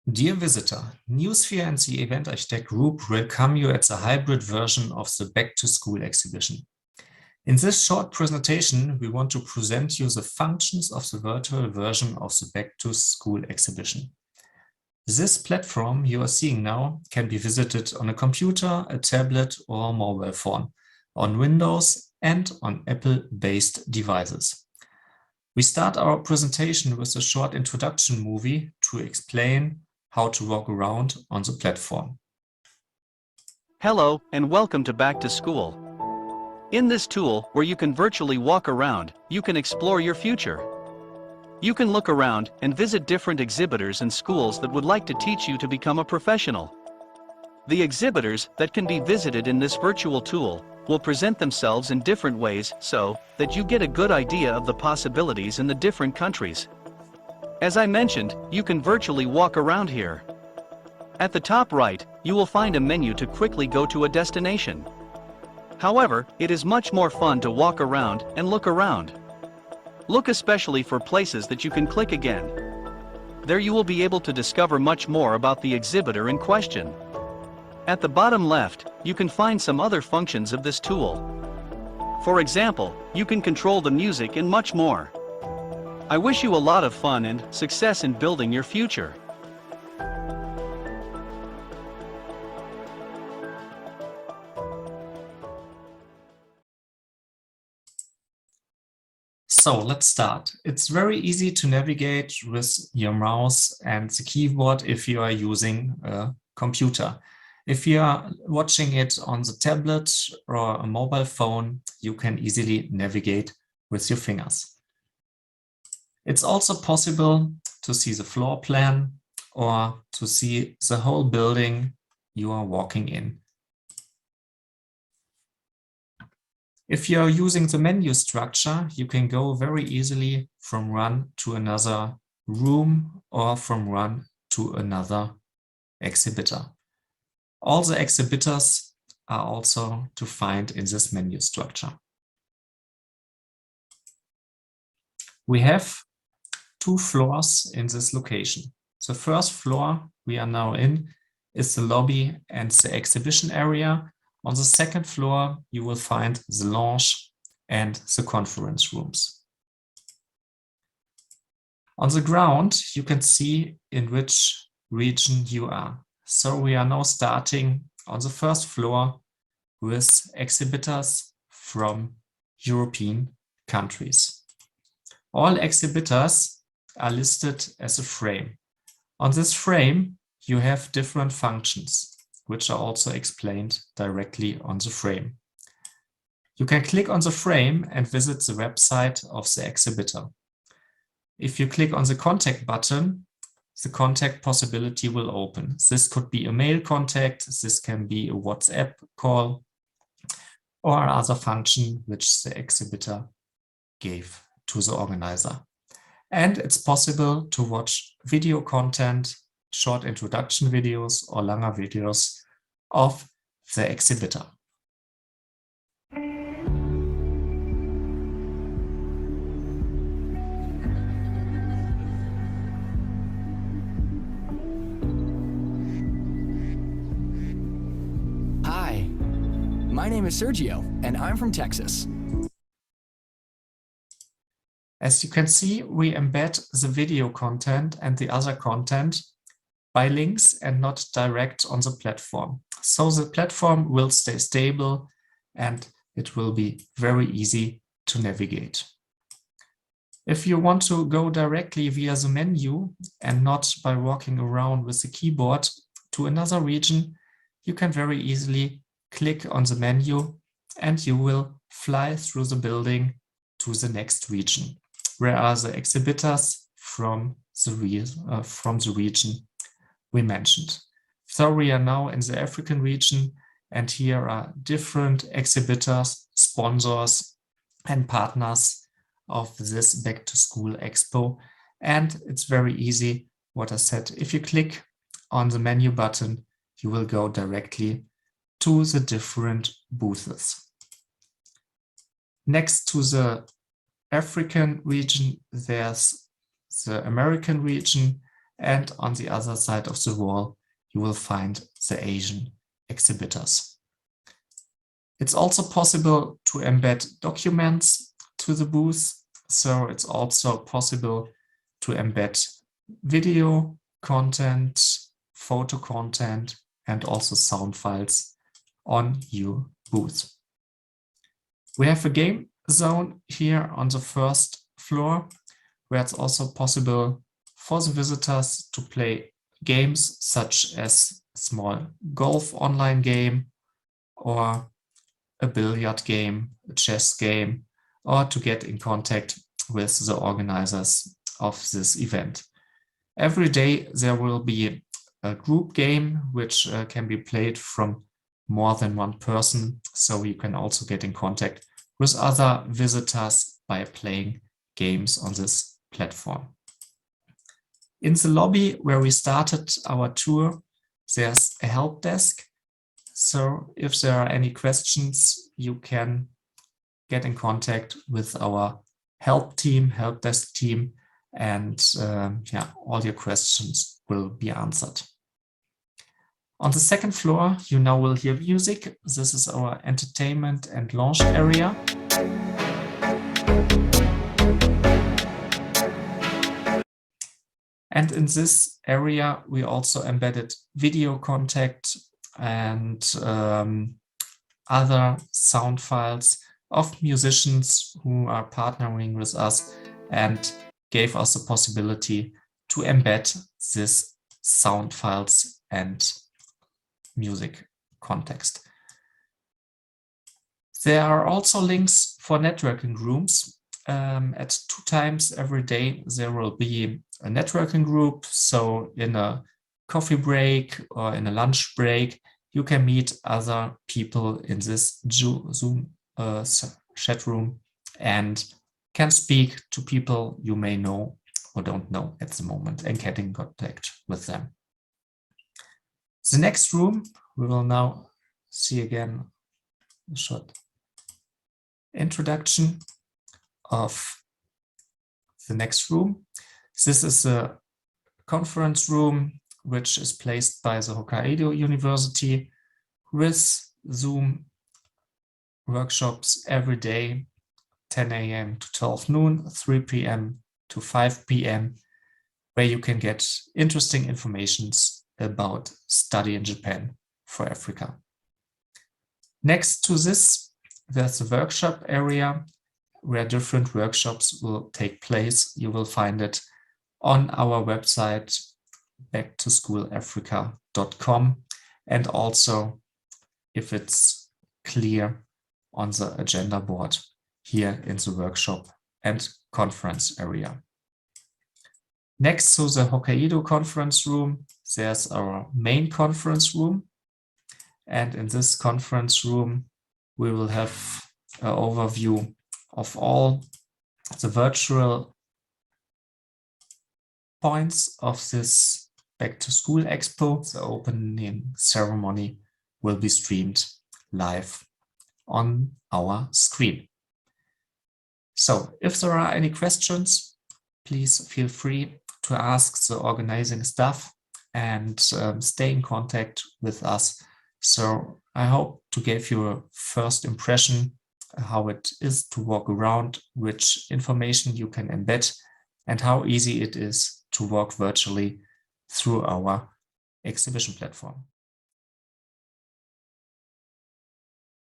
Dear visitor, Newsphere and the Event Architect Group welcome you at the hybrid version of the Back to School exhibition. In this short presentation, we want to present you the functions of the virtual version of the Back to School exhibition. This platform you are seeing now can be visited on a computer, a tablet, or a mobile phone, on Windows and on Apple-based devices. We start our presentation with a short introduction movie to explain how to walk around on the platform. Hello and welcome to Back to School. In this tool, where you can virtually walk around, you can explore your future. You can look around and visit different exhibitors and schools that would like to teach you to become a professional. The exhibitors that can be visited in this virtual tool will present themselves in different ways so that you get a good idea of the possibilities in the different countries. As I mentioned, you can virtually walk around here. At the top right, you will find a menu to quickly go to a destination. However, it is much more fun to walk around and look around. Look especially for places that you can click again. There you will be able to discover much more about the exhibitor in question. At the bottom left, you can find some other functions of this tool. For example, you can control the music and much more. I wish you a lot of fun and success in building your future. So let's start. It's very easy to navigate with your mouse and the keyboard if you are using a computer. If you are watching it on the tablet or a mobile phone, you can easily navigate with your fingers. It's also possible to see the floor plan or to see the whole building you are walking in. If you are using the menu structure, you can go very easily from one to another room or from one to another exhibitor. All the exhibitors are also to find in this menu structure. We have two floors in this location. The first floor we are now in is the lobby and the exhibition area. On the second floor, you will find the lounge and the conference rooms. On the ground, you can see in which region you are. So we are now starting on the first floor with exhibitors from European countries. All exhibitors are listed as a frame. On this frame, you have different functions, which are also explained directly on the frame. You can click on the frame and visit the website of the exhibitor. If you click on the contact button, the contact possibility will open. This could be a mail contact, this can be a WhatsApp call, or other function which the exhibitor gave to the organizer. And it's possible to watch video content, short introduction videos or longer videos of the exhibitor. Hi, my name is Sergio, and I'm from Texas. As you can see, we embed the video content and the other content by links and not direct on the platform. So the platform will stay stable and it will be very easy to navigate. If you want to go directly via the menu and not by walking around with the keyboard to another region, you can very easily click on the menu and you will fly through the building to the next region, where are the exhibitors from the region we mentioned. So we are now in the African region, and here are different exhibitors, sponsors, and partners of this Back to School Expo. And it's very easy, what I said. If you click on the menu button, you will go directly to the different booths. Next to the African region, there's the American region, And on the other side of the wall, you will find the Asian exhibitors. It's also possible to embed documents to the booth. So it's also possible to embed video content, photo content, and also sound files on your booth. We have a game zone here on the first floor, where it's also possible for the visitors to play games such as a small golf online game, or a billiard game, a chess game, or to get in contact with the organizers of this event. Every day there will be a group game which can be played from more than one person, so you can also get in contact with other visitors by playing games on this platform. In the lobby where we started our tour, there's a help desk. So if there are any questions, you can get in contact with our help desk team, and all your questions will be answered. On the second floor, you now will hear music. This is our entertainment and launch area. And in this area, we also embedded video contact and other sound files of musicians who are partnering with us, and gave us the possibility to embed these sound files and music context. There are also links for networking rooms. At 2 times every day, there will be a networking group. So in a coffee break or in a lunch break, you can meet other people in this Zoom chat room and can speak to people you may know or don't know at the moment and get in contact with them. The next room, we will now see again a short introduction of the next room. This is a conference room which is placed by the Hokkaido University with Zoom workshops every day, 10 a.m. to 12 noon, 3 p.m. to 5 p.m., where you can get interesting information about study in Japan for Africa. Next to this, there's a workshop area where different workshops will take place. You will find it on our website, backtoschoolafrica.com, and also, if it's clear, on the agenda board here in the workshop and conference area. Next to the Hokkaido conference room, there's our main conference room. And in this conference room, we will have an overview of all the virtual points of this Back to School Expo. The opening ceremony will be streamed live on our screen. So if there are any questions, please feel free to ask the organizing staff and stay in contact with us. So I hope to give you a first impression how it is to walk around, which information you can embed, and how easy it is to walk virtually through our exhibition platform.